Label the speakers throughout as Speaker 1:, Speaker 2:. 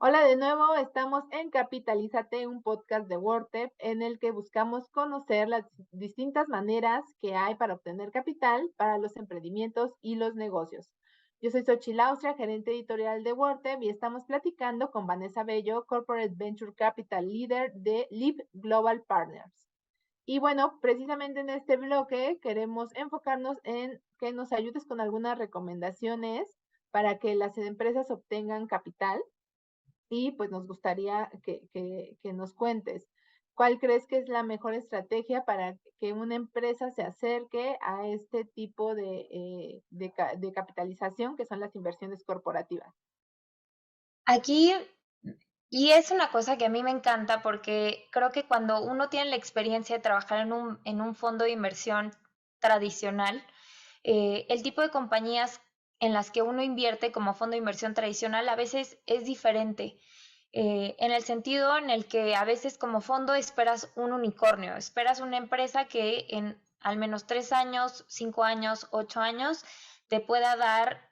Speaker 1: Hola de nuevo, estamos en Capitalízate, un podcast de WordTep en el que buscamos conocer las distintas maneras que hay para obtener capital para los emprendimientos y los negocios. Yo soy Xochitl Austria, gerente editorial de WordTep y estamos platicando con Vanessa Bello, Corporate Venture Capital Leader de Leap Global Partners. Y bueno, precisamente en este bloque queremos enfocarnos en que nos ayudes con algunas recomendaciones para que las empresas obtengan capital y pues nos gustaría que nos cuentes, ¿cuál crees que es la mejor estrategia para que una empresa se acerque a este tipo de capitalización que son las inversiones corporativas?
Speaker 2: Aquí, y es una cosa que a mí me encanta porque creo que cuando uno tiene la experiencia de trabajar en un fondo de inversión tradicional, el tipo de compañías en las que uno invierte como fondo de inversión tradicional a veces es diferente, en el sentido en el que a veces como fondo esperas un unicornio, esperas una empresa que en al menos 3 años, 5 años, 8 años te pueda dar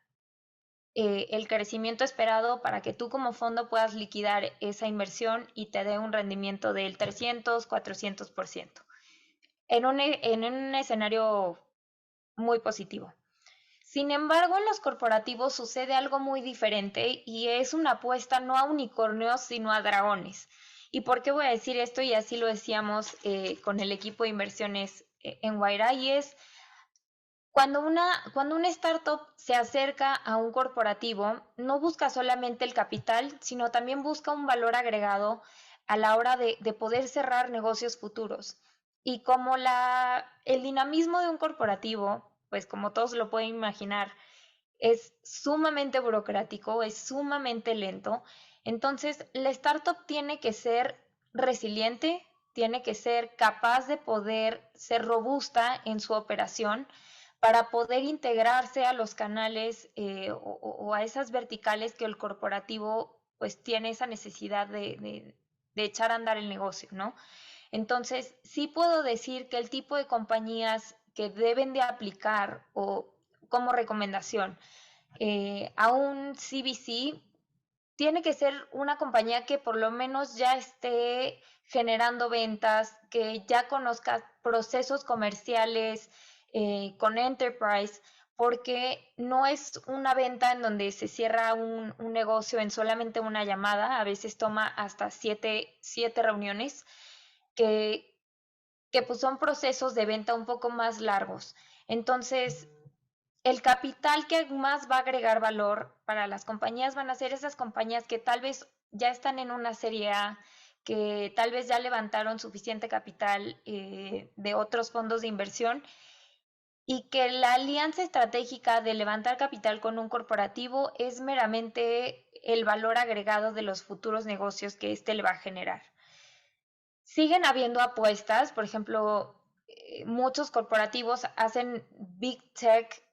Speaker 2: el crecimiento esperado para que tú como fondo puedas liquidar esa inversión y te dé un rendimiento del 300, 400%, en un escenario muy positivo. Sin embargo, en los corporativos sucede algo muy diferente y es una apuesta no a unicornios, sino a dragones. ¿Y por qué voy a decir esto? Y así lo decíamos con el equipo de inversiones en Guaira, y es cuando una startup se acerca a un corporativo, no busca solamente el capital, sino también busca un valor agregado a la hora de poder cerrar negocios futuros. Y como el dinamismo de un corporativo, pues como todos lo pueden imaginar, es sumamente burocrático, es sumamente lento, entonces la startup tiene que ser resiliente, tiene que ser capaz de poder ser robusta en su operación para poder integrarse a los canales o a esas verticales que el corporativo pues tiene esa necesidad de echar a andar el negocio, ¿no? Entonces, sí puedo decir que el tipo de compañías que deben de aplicar o como recomendación a un CVC tiene que ser una compañía que por lo menos ya esté generando ventas, que ya conozca procesos comerciales con Enterprise, porque no es una venta en donde se cierra un negocio en solamente una llamada, a veces toma hasta siete reuniones, que, que pues son procesos de venta un poco más largos. Entonces, el capital que más va a agregar valor para las compañías van a ser esas compañías que tal vez ya están en una serie A, que tal vez ya levantaron suficiente capital de otros fondos de inversión y que la alianza estratégica de levantar capital con un corporativo es meramente el valor agregado de los futuros negocios que éste le va a generar. Siguen habiendo apuestas, por ejemplo, muchos corporativos hacen big tech,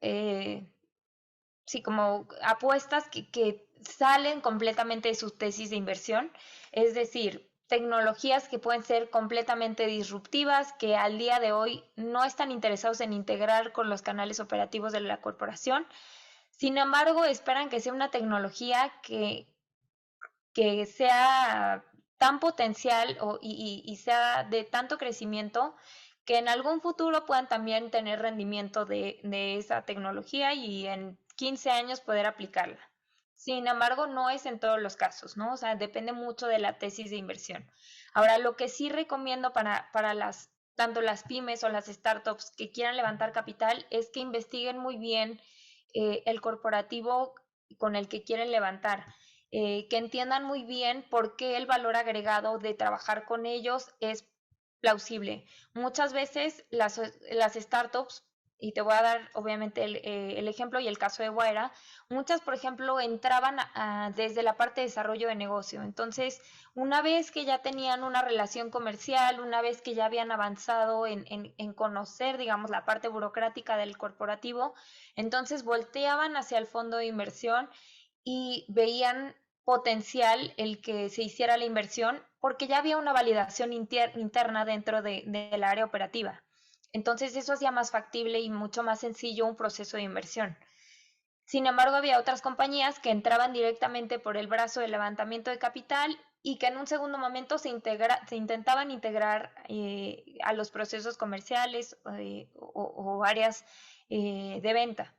Speaker 2: sí, como apuestas que salen completamente de sus tesis de inversión, es decir, tecnologías que pueden ser completamente disruptivas, que al día de hoy no están interesados en integrar con los canales operativos de la corporación. Sin embargo, esperan que sea una tecnología que sea tan potencial y sea de tanto crecimiento que en algún futuro puedan también tener rendimiento de esa tecnología y en 15 años poder aplicarla. Sin embargo, no es en todos los casos, ¿no? O sea, depende mucho de la tesis de inversión. Ahora, lo que sí recomiendo para tanto las pymes o las startups que quieran levantar capital es que investiguen muy bien el corporativo con el que quieren levantar, que entiendan muy bien por qué el valor agregado de trabajar con ellos es plausible. Muchas veces las startups, y te voy a dar obviamente el ejemplo y el caso de Guaira, muchas, por ejemplo, entraban desde la parte de desarrollo de negocio. Entonces, una vez que ya tenían una relación comercial, una vez que ya habían avanzado en conocer, digamos, la parte burocrática del corporativo, entonces volteaban hacia el fondo de inversión y veían potencial el que se hiciera la inversión porque ya había una validación interna dentro del área operativa. Entonces eso hacía más factible y mucho más sencillo un proceso de inversión. Sin embargo, había otras compañías que entraban directamente por el brazo de levantamiento de capital y que en un segundo momento se intentaban integrar a los procesos comerciales o áreas de venta.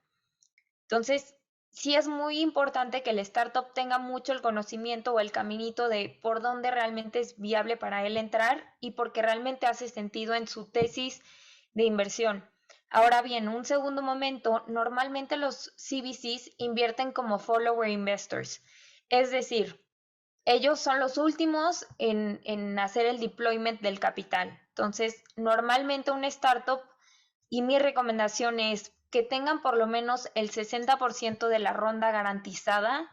Speaker 2: Entonces, sí es muy importante que el startup tenga mucho el conocimiento o el caminito de por dónde realmente es viable para él entrar y porque realmente hace sentido en su tesis de inversión. Ahora bien, un segundo momento, normalmente los CVCs invierten como follower investors, es decir, ellos son los últimos en hacer el deployment del capital. Entonces, normalmente una startup, y mi recomendación es que tengan por lo menos el 60% de la ronda garantizada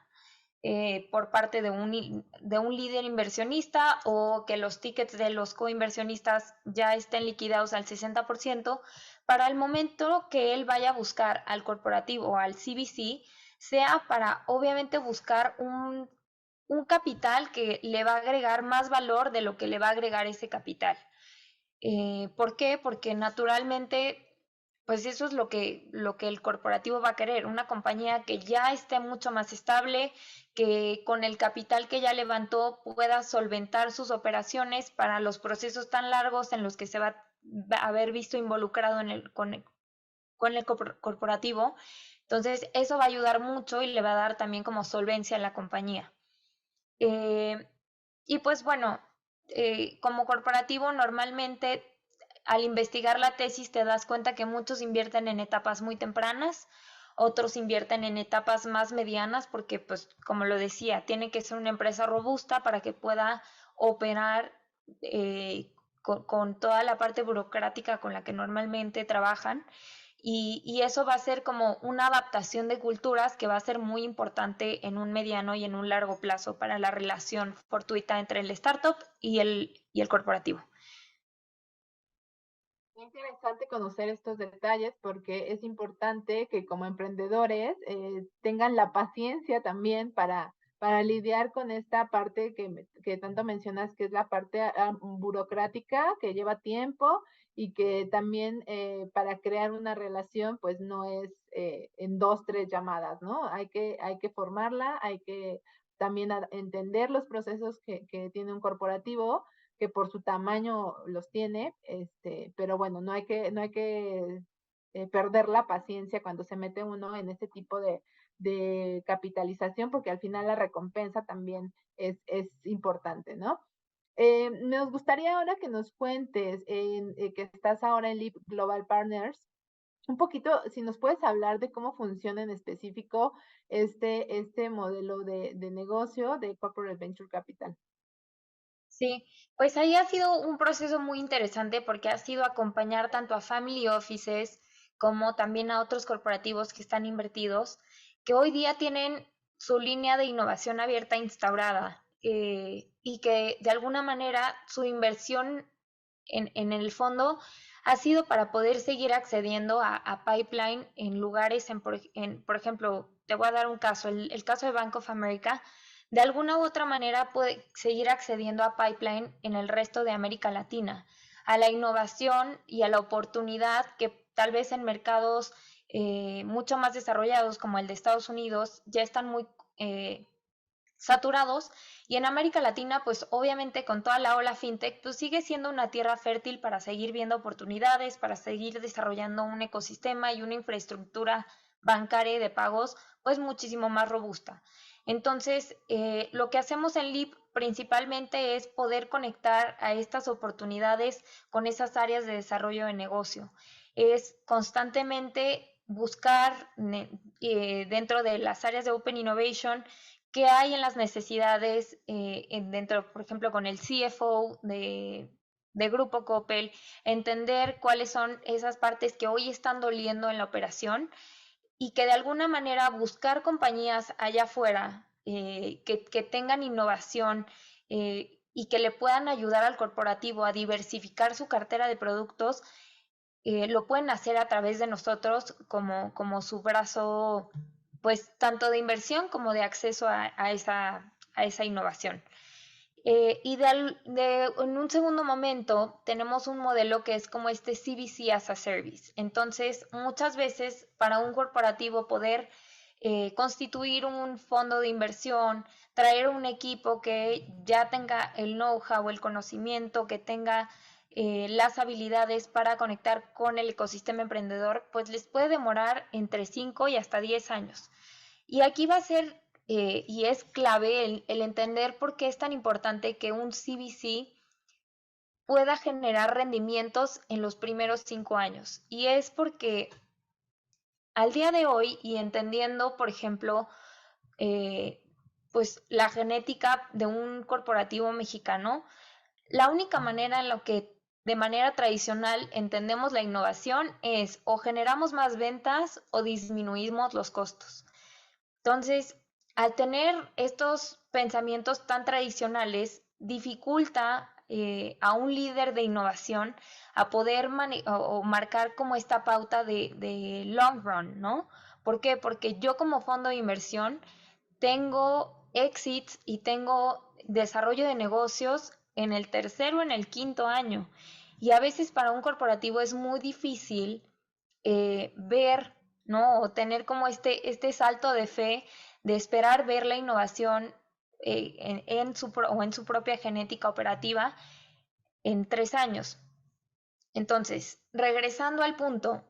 Speaker 2: por parte de un líder inversionista o que los tickets de los coinversionistas ya estén liquidados al 60% para el momento que él vaya a buscar al corporativo o al CVC, sea para obviamente buscar un capital que le va a agregar más valor de lo que le va a agregar ese capital. ¿Por qué? Porque naturalmente, pues eso es lo que el corporativo va a querer, una compañía que ya esté mucho más estable, que con el capital que ya levantó pueda solventar sus operaciones para los procesos tan largos en los que se va a haber visto involucrado con el corporativo. Entonces, eso va a ayudar mucho y le va a dar también como solvencia a la compañía. Eh, y pues bueno, como corporativo normalmente al investigar la tesis te das cuenta que muchos invierten en etapas muy tempranas, otros invierten en etapas más medianas porque pues como lo decía, tiene que ser una empresa robusta para que pueda operar con toda la parte burocrática con la que normalmente trabajan y eso va a ser como una adaptación de culturas que va a ser muy importante en un mediano y en un largo plazo para la relación fortuita entre el startup y el corporativo.
Speaker 1: Es interesante conocer estos detalles porque es importante que como emprendedores tengan la paciencia también para lidiar con esta parte que tanto mencionas, que es la parte burocrática, que lleva tiempo y que también para crear una relación, pues no es en dos, tres llamadas, ¿no? Hay que formarla, hay que también entender los procesos que tiene un corporativo que por su tamaño los tiene, pero bueno, no hay que perder la paciencia cuando se mete uno en este tipo de capitalización, porque al final la recompensa también es importante, ¿no? Nos gustaría ahora que nos cuentes, que estás ahora en Leap Global Partners, un poquito, si nos puedes hablar de cómo funciona en específico este modelo de negocio de Corporate Venture Capital.
Speaker 2: Sí, pues ahí ha sido un proceso muy interesante porque ha sido acompañar tanto a family offices como también a otros corporativos que están invertidos, que hoy día tienen su línea de innovación abierta instaurada y que de alguna manera su inversión en el fondo ha sido para poder seguir accediendo a pipeline en lugares, por ejemplo, te voy a dar un caso, el caso de Bank of America de alguna u otra manera puede seguir accediendo a pipeline en el resto de América Latina, a la innovación y a la oportunidad que tal vez en mercados mucho más desarrollados como el de Estados Unidos ya están muy saturados y en América Latina pues obviamente con toda la ola fintech pues sigue siendo una tierra fértil para seguir viendo oportunidades, para seguir desarrollando un ecosistema y una infraestructura bancaria de pagos pues muchísimo más robusta. Entonces, lo que hacemos en Leap principalmente es poder conectar a estas oportunidades con esas áreas de desarrollo de negocio. Es constantemente buscar dentro de las áreas de Open Innovation qué hay en las necesidades dentro, por ejemplo, con el CFO de Grupo Coppel, entender cuáles son esas partes que hoy están doliendo en la operación y que de alguna manera buscar compañías allá afuera que tengan innovación y que le puedan ayudar al corporativo a diversificar su cartera de productos, lo pueden hacer a través de nosotros como su brazo, pues tanto de inversión como de acceso a esa innovación. En un segundo momento tenemos un modelo que es como este CVC as a Service. Entonces, muchas veces para un corporativo poder constituir un fondo de inversión, traer un equipo que ya tenga el know-how, el conocimiento, que tenga las habilidades para conectar con el ecosistema emprendedor, pues les puede demorar entre 5 y hasta 10 años. Y aquí va a ser, y es clave el entender por qué es tan importante que un CVC pueda generar rendimientos en los primeros 5 años. Y es porque al día de hoy, y entendiendo, por ejemplo, eh, pues la genética de un corporativo mexicano, la única manera en la que de manera tradicional entendemos la innovación es o generamos más ventas o disminuimos los costos. Entonces, al tener estos pensamientos tan tradicionales, dificulta a un líder de innovación a poder o marcar como esta pauta de long run, ¿no? ¿Por qué? Porque yo como fondo de inversión tengo exits y tengo desarrollo de negocios en el tercero o en el quinto año. Y a veces para un corporativo es muy difícil ver, ¿no? O tener como este salto de fe de esperar ver la innovación en su propia genética operativa en 3 años. Entonces, regresando al punto,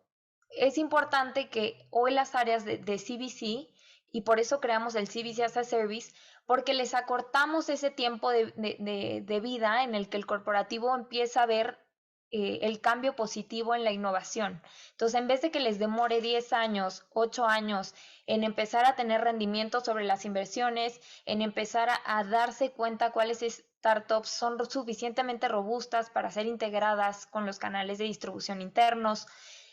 Speaker 2: es importante que hoy las áreas de CBC, y por eso creamos el CBC as a Service, porque les acortamos ese tiempo de vida en el que el corporativo empieza a ver el cambio positivo en la innovación. Entonces, en vez de que les demore 10 años, 8 años en empezar a tener rendimiento sobre las inversiones, en empezar a darse cuenta cuáles startups son suficientemente robustas para ser integradas con los canales de distribución internos,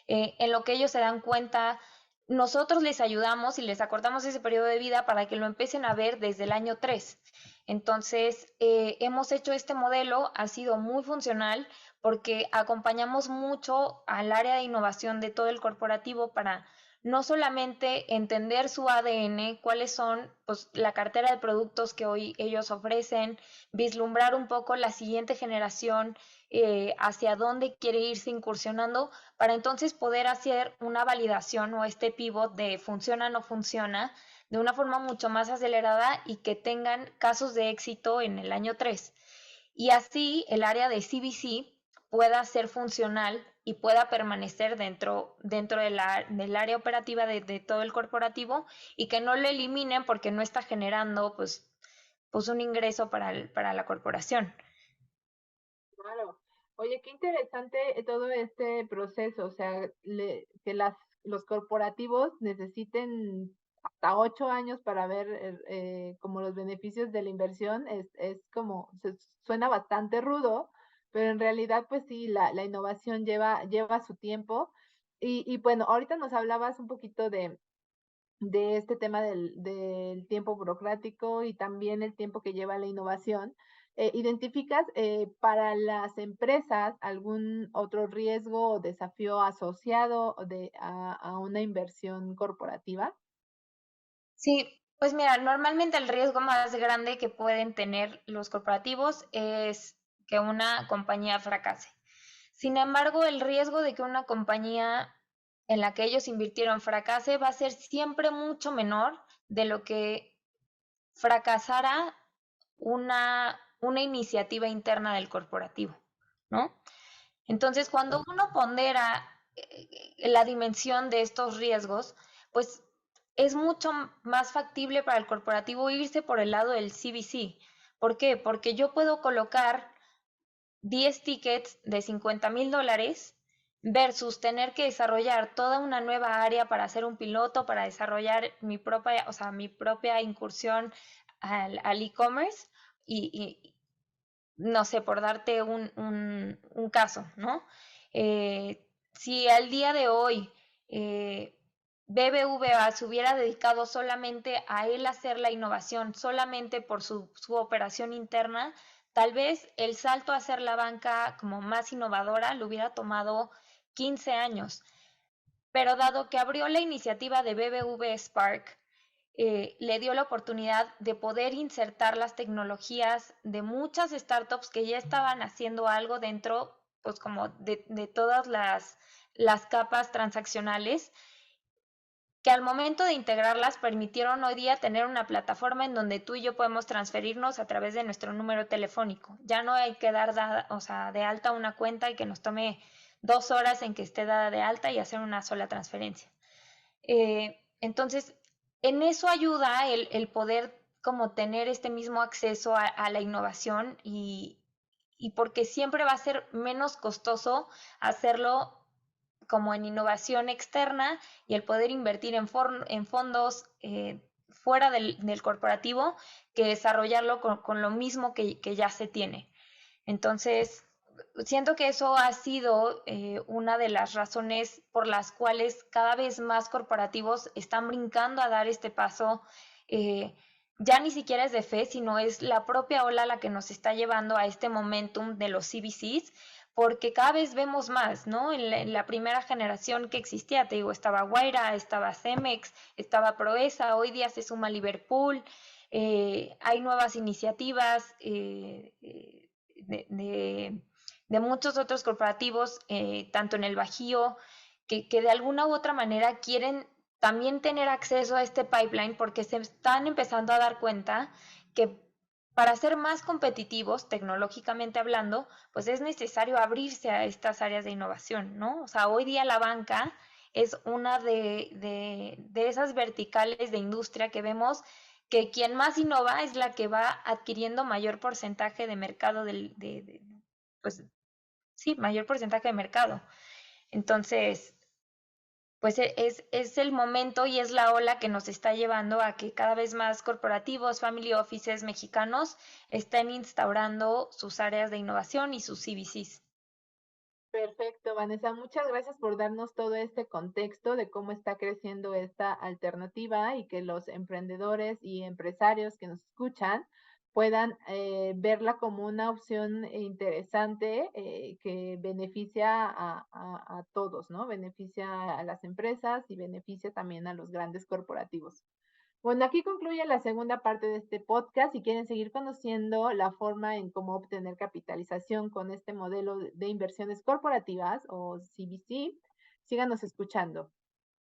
Speaker 2: en lo que ellos se dan cuenta, nosotros les ayudamos y les acortamos ese periodo de vida para que lo empiecen a ver desde el año 3. Entonces, hemos hecho este modelo, ha sido muy funcional porque acompañamos mucho al área de innovación de todo el corporativo para no solamente entender su ADN, cuáles son pues, la cartera de productos que hoy ellos ofrecen, vislumbrar un poco la siguiente generación, hacia dónde quiere irse incursionando, para entonces poder hacer una validación o este pivot de funciona o no funciona de una forma mucho más acelerada y que tengan casos de éxito en el año 3. Y así el área de CBC pueda ser funcional y pueda permanecer dentro del área operativa de todo el corporativo y que no lo eliminen porque no está generando pues un ingreso para la corporación.
Speaker 1: Claro. Oye, qué interesante todo este proceso, o sea, que los corporativos necesiten hasta 8 años para ver como los beneficios de la inversión, es como, suena bastante rudo, pero en realidad, pues sí, la innovación lleva su tiempo. Y bueno, ahorita nos hablabas un poquito de este tema del tiempo burocrático y también el tiempo que lleva la innovación. ¿Identificas para las empresas algún otro riesgo o desafío asociado a una inversión corporativa?
Speaker 2: Sí, pues mira, normalmente el riesgo más grande que pueden tener los corporativos es que una compañía fracase. Sin embargo, el riesgo de que una compañía en la que ellos invirtieron fracase va a ser siempre mucho menor de lo que fracasara una iniciativa interna del corporativo, ¿no? Entonces, cuando uno pondera la dimensión de estos riesgos, pues es mucho más factible para el corporativo irse por el lado del CVC. ¿Por qué? Porque yo puedo colocar 10 tickets de $50,000 versus tener que desarrollar toda una nueva área para hacer un piloto, para desarrollar mi propia incursión al e-commerce y, no sé, por darte un caso, ¿no? Si al día de hoy BBVA se hubiera dedicado solamente a él hacer la innovación, solamente por su operación interna, tal vez el salto a hacer la banca como más innovadora le hubiera tomado 15 años. Pero dado que abrió la iniciativa de BBV Spark, le dio la oportunidad de poder insertar las tecnologías de muchas startups que ya estaban haciendo algo dentro, pues como de todas las capas transaccionales que al momento de integrarlas permitieron hoy día tener una plataforma en donde tú y yo podemos transferirnos a través de nuestro número telefónico. Ya no hay que dar o sea, de alta una cuenta y que nos tome 2 horas en que esté dada de alta y hacer una sola transferencia. Entonces, en eso ayuda el poder como tener este mismo acceso a la innovación y porque siempre va a ser menos costoso hacerlo como en innovación externa y el poder invertir en fondos fuera del corporativo que desarrollarlo con lo mismo que ya se tiene. Entonces, siento que eso ha sido una de las razones por las cuales cada vez más corporativos están brincando a dar este paso. eh, ya ni siquiera es de fe, sino es la propia ola la que nos está llevando a este momentum de los CVCs, porque cada vez vemos más, ¿no? En la primera generación que existía, te digo, estaba Guaira, estaba Cemex, estaba Proesa, hoy día se suma Liverpool, hay nuevas iniciativas, de muchos otros corporativos, tanto en el Bajío, que de alguna u otra manera quieren también tener acceso a este pipeline porque se están empezando a dar cuenta que para ser más competitivos, tecnológicamente hablando, pues es necesario abrirse a estas áreas de innovación, ¿no? O sea, hoy día la banca es una de esas verticales de industria que vemos que quien más innova es la que va adquiriendo mayor porcentaje de mercado pues sí, mayor porcentaje de mercado. Entonces, pues es el momento y es la ola que nos está llevando a que cada vez más corporativos, family offices mexicanos estén instaurando sus áreas de innovación y sus CVCs.
Speaker 1: Perfecto, Vanessa. Muchas gracias por darnos todo este contexto de cómo está creciendo esta alternativa y que los emprendedores y empresarios que nos escuchan puedan verla como una opción interesante que beneficia a todos, ¿no? Beneficia a las empresas y beneficia también a los grandes corporativos. Bueno, aquí concluye la segunda parte de este podcast. Si quieren seguir conociendo la forma en cómo obtener capitalización con este modelo de inversiones corporativas o CVC, síganos escuchando.